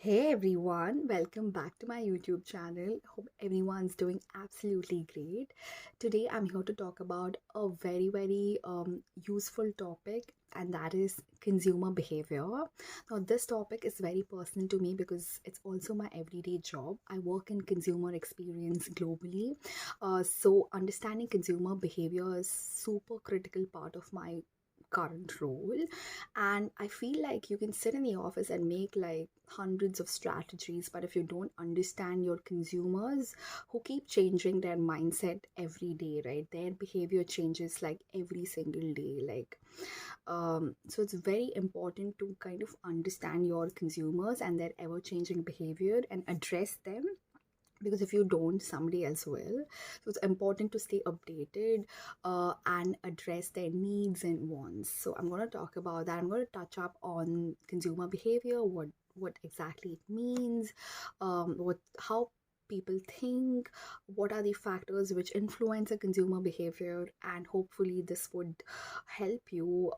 Hey everyone, welcome back to my YouTube channel. Hope everyone's doing absolutely great. Today I'm here to talk about a very useful topic, and that is consumer behavior. Now, this topic is very personal to me because it's also my everyday job. I work in consumer experience globally. So understanding consumer behavior is super critical part of my current role, and I feel like you can sit in the office and make like hundreds of strategies, but if you don't understand your consumers who keep changing their mindset every day, right, their behavior changes like every single day, so it's very important to kind of understand your consumers and their ever changing behavior and address them, because if you don't, somebody else will. So it's important to stay updated and address their needs and wants. So I'm going to talk about that. I'm going to touch up on consumer behavior, what exactly it means, what how people think, what are the factors which influence a consumer behavior, and hopefully this would help you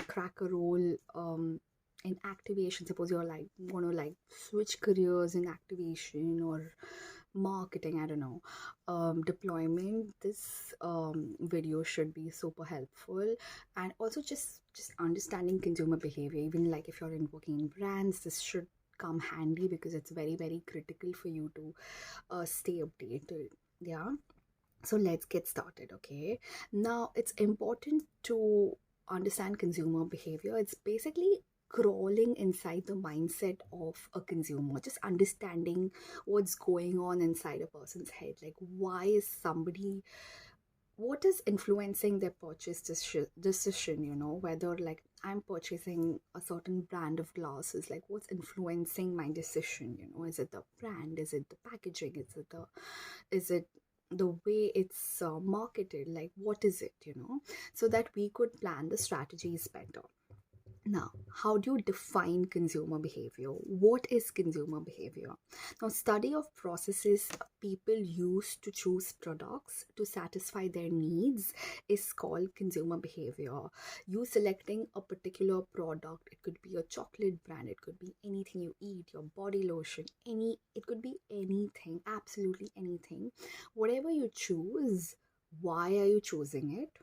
crack a role in activation. Suppose you're like want to like switch careers in activation or marketing, I don't know, deployment. This video should be super helpful. And also just understanding consumer behavior, even like if you're in working in brands, this should come handy because it's very critical for you to stay updated. Yeah, so let's get started. Okay, now it's important to understand consumer behavior. It's basically crawling inside the mindset of a consumer, just understanding what's going on inside a person's head. Like, why is somebody, what is influencing their purchase decision, whether like I'm purchasing a certain brand of glasses, like what's influencing my decision, is it the brand, is it the packaging, is it the way it's marketed, like what is it, so that we could plan the strategies better. Now, how do you define consumer behavior? What is consumer behavior? Now, study of processes people use to choose products to satisfy their needs is called consumer behavior. You selecting a particular product, it could be a chocolate brand, it could be anything you eat, your body lotion, it could be anything, absolutely anything. Whatever you choose, why are you choosing it?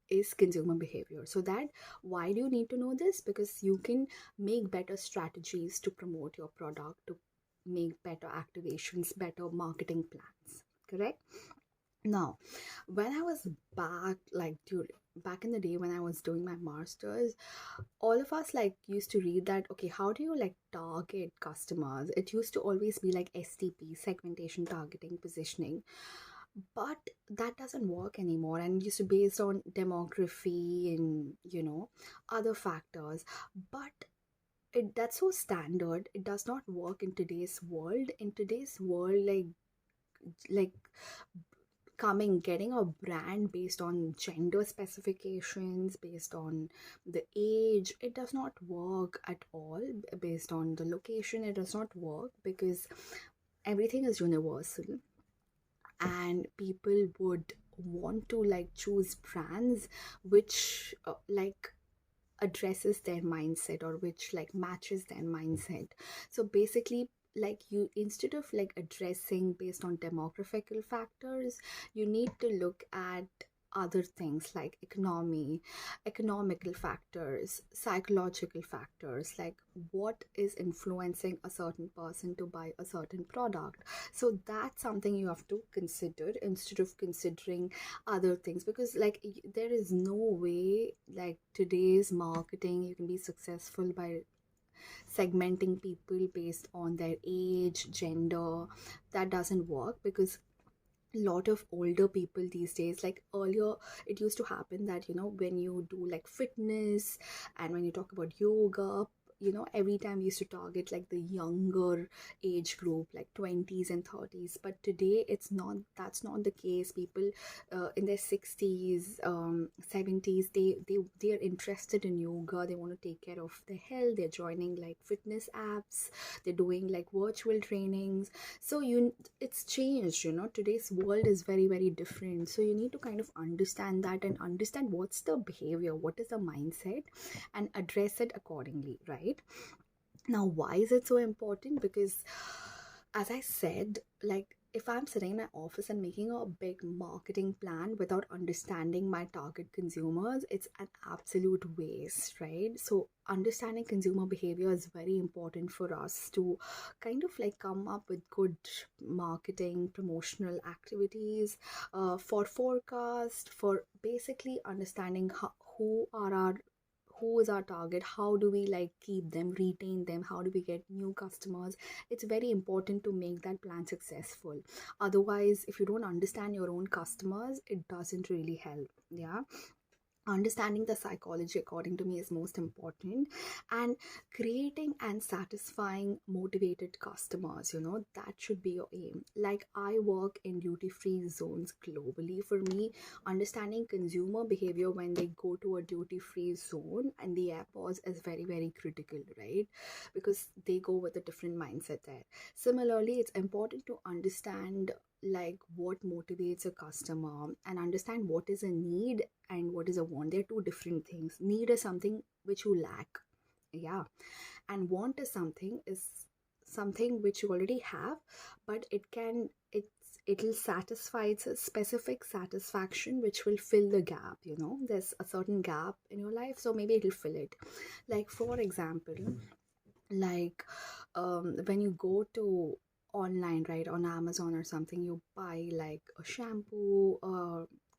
Is consumer behavior. So that, why do you need to know this? Because you can make better strategies to promote your product, to make better activations, better marketing plans. Correct? Now, when I was back in the day when I was doing my masters, all of us like used to read that, okay, how do you like target customers? It used to always be like STP, segmentation, targeting, positioning, but that doesn't work anymore, and it used to based on demography and other factors. But that's so standard, it does not work in today's world. In today's world, like coming getting a brand based on gender specifications, based on the age, it does not work at all. Based on the location, it does not work, because everything is universal, and people would want to like choose brands which addresses their mindset, or which like matches their mindset. So basically, like, you, instead of like addressing based on demographical factors, you need to look at other things like economical factors, psychological factors, like what is influencing a certain person to buy a certain product. So that's something you have to consider instead of considering other things, because like there is no way like today's marketing you can be successful by segmenting people based on their age, gender. That doesn't work, because lot of older people these days, like earlier it used to happen that when you do like fitness and when you talk about yoga, every time we used to target like the younger age group, like 20s and 30s. But today it's not, that's not the case. People in their 60s, 70s, they are interested in yoga, they want to take care of their health, they're joining like fitness apps, they're doing like virtual trainings. So it's changed. Today's world is very different, so you need to kind of understand that and understand what's the behavior, what is the mindset, and address it accordingly, right? Now, why is it so important? Because, as I said, like if I'm sitting in my office and making a big marketing plan without understanding my target consumers, it's an absolute waste, right? So, understanding consumer behavior is very important for us to kind of like come up with good marketing, promotional activities, for forecast, for basically understanding who are our who is our target, how do we like keep them, retain them, how do we get new customers. It's very important to make that plan successful. Otherwise, if you don't understand your own customers, it doesn't really help. Yeah, understanding the psychology according to me is most important, and creating and satisfying motivated customers, that should be your aim. Like I work in duty free zones globally. For me, understanding consumer behavior when they go to a duty free zone and the airports is very very critical, right? Because they go with a different mindset there. Similarly, it's important to understand like what motivates a customer and understand what is a need and what is a want. They're two different things. Need is something which you lack, yeah, and want is something which you already have, but it'll satisfy. It's a specific satisfaction which will fill the gap. There's a certain gap in your life, so maybe it'll fill it. Like for example, like when you go to online, right, on Amazon or something, you buy like a shampoo,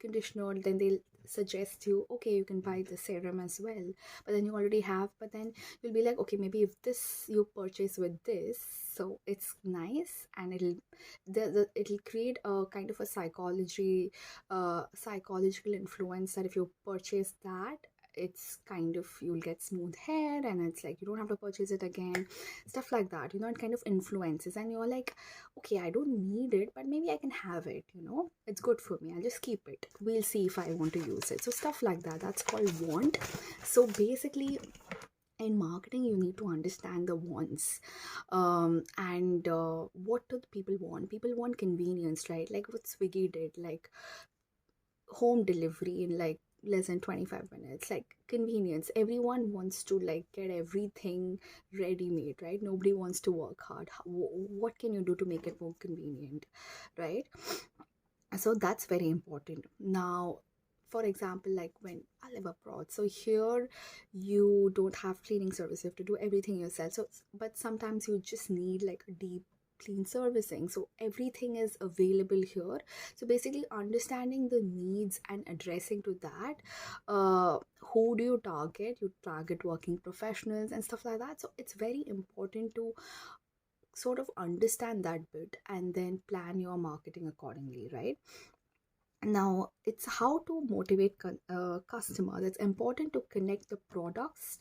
conditioner, then they'll suggest you, okay, you can buy the serum as well, but then you already have. But then you'll be like, okay, maybe if this you purchase with this, so it's nice, and it'll create a kind of a psychological influence that if you purchase that, it's kind of you'll get smooth hair, and it's like you don't have to purchase it again, stuff like that. It kind of influences, and you're like, okay, I don't need it, but maybe I can have it. It's good for me, I'll just keep it, we'll see if I want to use it. So stuff like that, that's called want. So basically, in marketing, you need to understand the wants, and what do the people want. People want convenience, right? Like what Swiggy did, like home delivery in like less than 25 minutes, like convenience. Everyone wants to like get everything ready made, right? Nobody wants to work hard. What can you do to make it more convenient, right? So that's very important. Now, for example, like when I live abroad, so here you don't have cleaning service, you have to do everything yourself. So but sometimes you just need like a deep clean servicing, so everything is available here. So basically understanding the needs and addressing to that, who do you target? You target working professionals and stuff like that. So it's very important to sort of understand that bit and then plan your marketing accordingly, right? Now, it's how to motivate customers. It's important to connect the products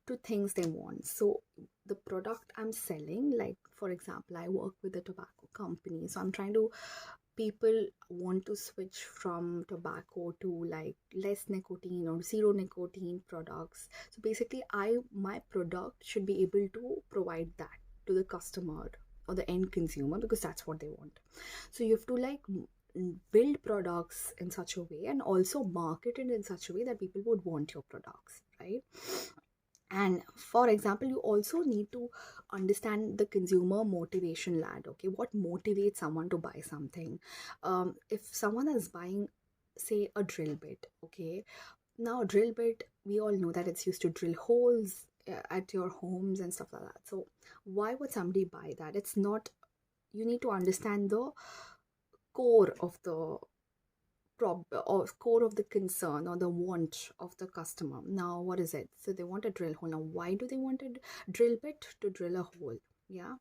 to things they want. So, the product I'm selling, like for example, I work with a tobacco company, so I'm trying to people want to switch from tobacco to like less nicotine or zero nicotine products. So basically, my product should be able to provide that to the customer or the end consumer, because that's what they want. So you have to like build products in such a way and also market it in such a way that people would want your products, right? And for example, you also need to understand the consumer motivation ladder. Okay, what motivates someone to buy something? If someone is buying, say, a drill bit, okay, now a drill bit, we all know that it's used to drill holes at your homes and stuff like that. So why would somebody buy that? It's not, you need to understand the core of the or core of the concern or the want of the customer. Now, what is it? So they want a drill hole. Now, why do they want a drill bit? To drill a hole. Yeah.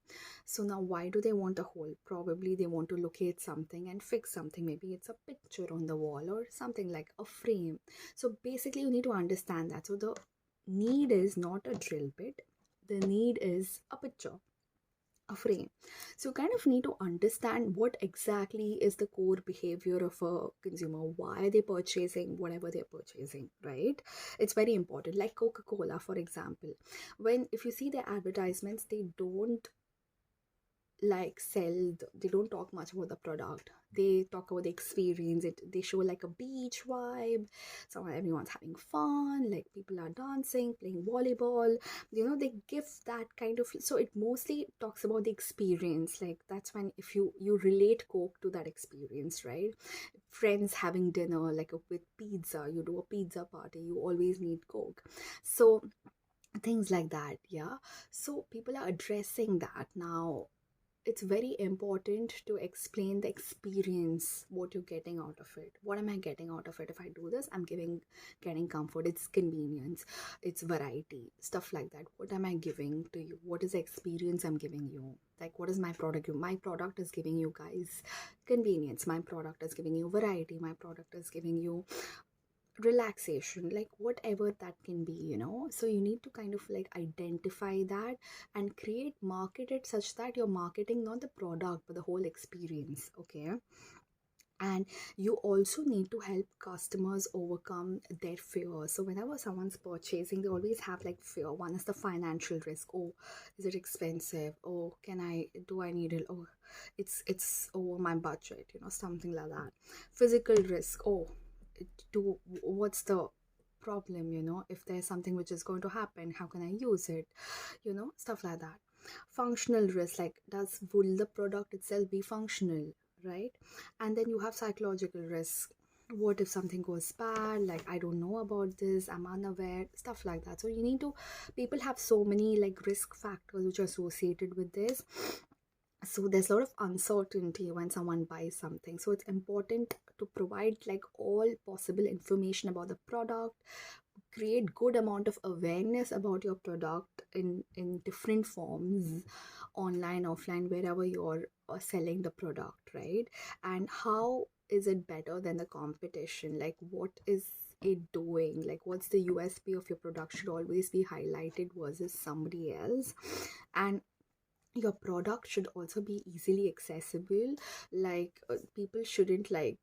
So now, why do they want a hole? Probably they want to locate something and fix something. Maybe it's a picture on the wall or something like a frame. So basically, you need to understand that. So the need is not a drill bit. The need is a picture, a frame. So you kind of need to understand what exactly is the core behavior of a consumer. Why are they purchasing whatever they're purchasing, right? It's very important. Like Coca-Cola, for example, when if you see their advertisements, they don't like they don't talk much about the product. They talk about the experience. They show like a beach vibe. So everyone's having fun, like people are dancing, playing volleyball. They give that kind of, so it mostly talks about the experience. Like that's when, if you relate Coke to that experience, right? Friends having dinner, like with pizza, you do a pizza party, you always need Coke. So things like that, yeah. So people are addressing that now. It's very important to explain the experience, what you're getting out of it. What am I getting out of it? If I do this, I'm getting comfort, it's convenience, it's variety, stuff like that. What am I giving to you? What is the experience I'm giving you? Like, what is my product? My product is giving you guys convenience, my product is giving you variety, my product is giving you relaxation, like whatever that can be, so you need to kind of like identify that and market it such that you're marketing not the product but the whole experience. Okay. And you also need to help customers overcome their fear. So whenever someone's purchasing, they always have like fear. One is the financial risk. Oh, is it expensive? Oh, do I need it? Oh, it's over my budget, something like that. Physical risk. Oh, what's the problem, if there's something which is going to happen, how can I use it, stuff like that. Functional risk, like will the product itself be functional, right? And then you have psychological risk. What if something goes bad, like I don't know about this, I'm unaware, stuff like that. So people have so many like risk factors which are associated with this. So there's a lot of uncertainty when someone buys something, so it's important to provide like all possible information about the product, create good amount of awareness about your product in different forms, online, offline, wherever you're selling the product, right? And how is it better than the competition? Like, what is it doing? Like, what's the USP of your product should always be highlighted versus somebody else. And your product should also be easily accessible. Like, people shouldn't like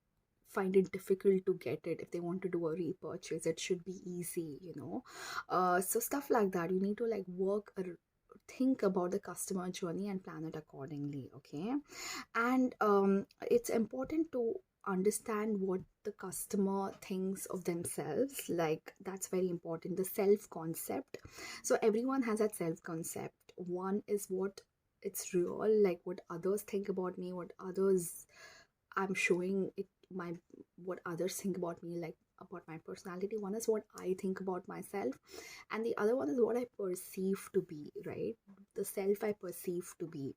find it difficult to get it. If they want to do a repurchase, it should be easy, so stuff like that, you need to like think about the customer journey and plan it accordingly. Okay. And it's important to understand what the customer thinks of themselves. Like, that's very important, the self concept. So everyone has that self concept. One is what it's real, like what others think about me, what others I'm showing it, my what others think about me, like about my personality. One is what I think about myself, and the other one is what I perceive to be, right? The self I perceive to be.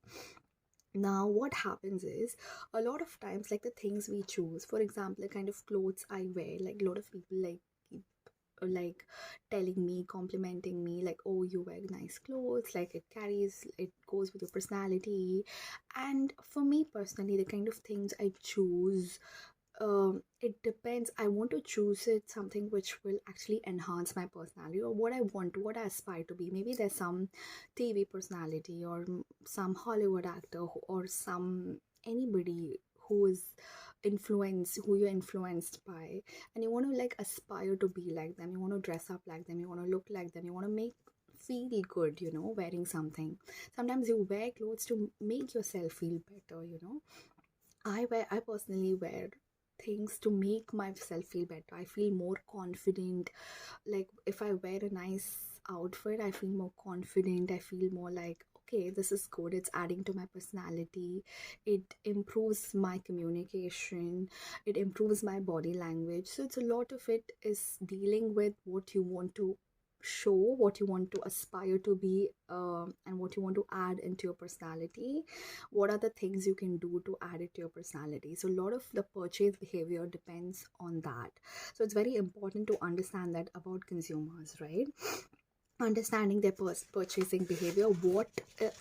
Now what happens is, a lot of times, like the things we choose, for example, the kind of clothes I wear, like a lot of people like telling me, complimenting me, like, oh, you wear nice clothes, like it goes with your personality. And for me personally, the kind of things I choose, it depends. I want to choose it something which will actually enhance my personality, or what I aspire to be. Maybe there's some TV personality, or some Hollywood actor, or some anybody who is who you're influenced by, and you want to like aspire to be like them. You want to dress up like them, you want to look like them, you want to feel good, wearing something. Sometimes you wear clothes to make yourself feel better. I personally wear things to make myself feel better. I feel more confident. Like, if I wear a nice outfit, I feel more confident. I feel more like, okay, this is good. It's adding to my personality. It improves my communication. It improves my body language. So it's a lot of it is dealing with what you want to show, what you want to aspire to be, and what you want to add into your personality. What are the things you can do to add it to your personality? So a lot of the purchase behavior depends on that. So it's very important to understand that about consumers, right? Understanding their purchasing behavior, what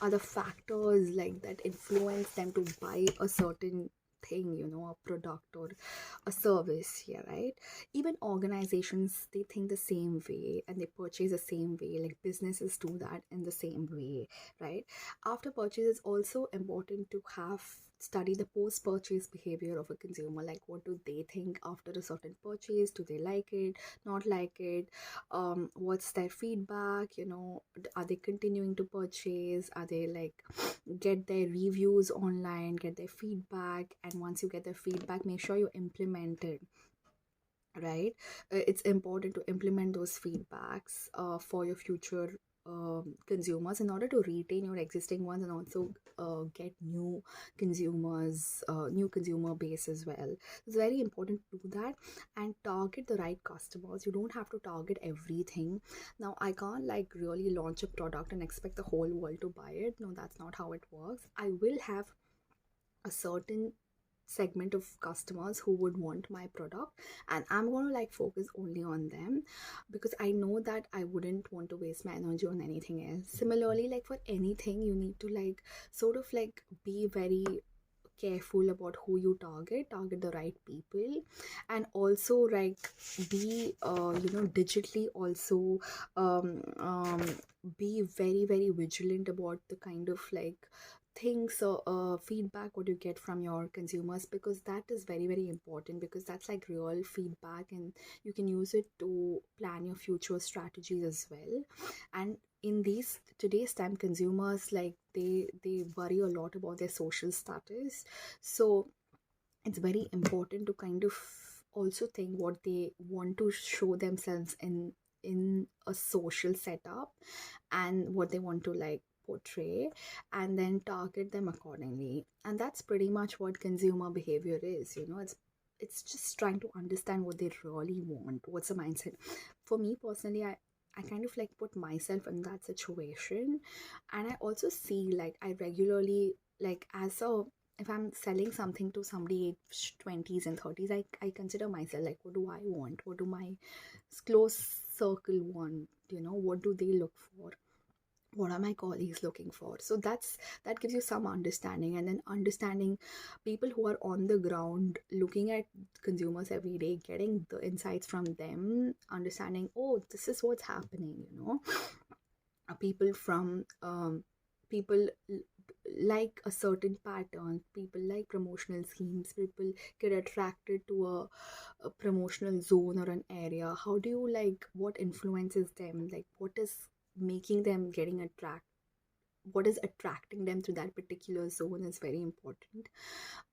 are the factors like that influence them to buy a certain thing, a product or a service. Yeah, right. Even organizations, they think the same way and they purchase the same way. Like, businesses do that in the same way, right? After purchase, it's also important to have study the post-purchase behavior of a consumer, like what do they think after a certain purchase, do they like it, not like it, what's their feedback, are they continuing to purchase, are they like get their reviews online, get their feedback, and once you get their feedback, make sure you implement it, right? It's important to implement those feedbacks for your future consumers in order to retain your existing ones and also get new consumer base as well. It's very important to do that and target the right customers. You don't have to target everything. Now, I can't like really launch a product and expect the whole world to buy it. No, that's not how it works. I will have a certain segment of customers who would want my product, and I'm going to like focus only on them, because I know that I wouldn't want to waste my energy on anything else. Similarly, like for anything, you need to like sort of like be very careful about who you target the right people, and also like be digitally also be very very vigilant about the kind of like things or feedback what you get from your consumers, because that is very very important, because that's like real feedback and you can use it to plan your future strategies as well. And in these today's time, consumers like they worry a lot about their social status, so it's very important to kind of also think what they want to show themselves in a social setup and what they want to like portray, and then target them accordingly. And that's pretty much what consumer behavior is. It's just trying to understand what they really want, what's the mindset. For me personally, I kind of like put myself in that situation, and I also see like I regularly like as a if I'm selling something to somebody age 20s and 30s, I consider myself like, what do I want? What do my close circle want? What do they look for? What are my colleagues looking for? So that gives you some understanding, and then understanding people who are on the ground looking at consumers every day, getting the insights from them, understanding, oh, this is what's happening. People from people like a certain pattern, people like promotional schemes, people get attracted to a promotional zone or an area. How do you like, what influences them, like what is making them getting attract what is attracting them to that particular zone is very important.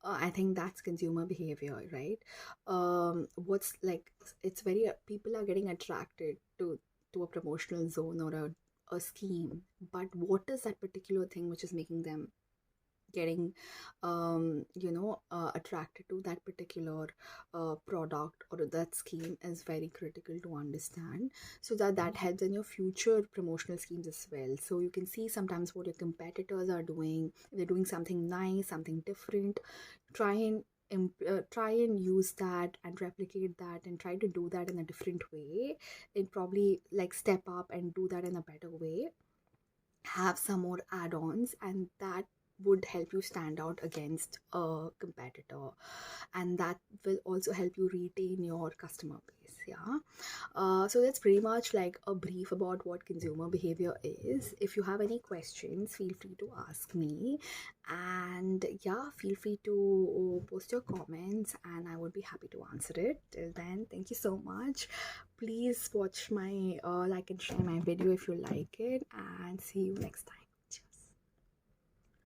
I think that's consumer behavior, right? What's like, it's very people are getting attracted to a promotional zone or a scheme, but what is that particular thing which is making them getting attracted to that particular product or that scheme is very critical to understand, so that helps in your future promotional schemes as well. So you can see sometimes what your competitors are doing. If they're doing something nice, something different, try and try and use that and replicate that and try to do that in a different way, and probably like step up and do that in a better way, have some more add-ons, and that would help you stand out against a competitor, and that will also help you retain your customer base. Yeah. So that's pretty much like a brief about what consumer behavior is. If you have any questions, feel free to ask me, and yeah, feel free to post your comments and I would be happy to answer it. Till then, thank you so much. Please watch my like and share my video if you like it, and see you next time.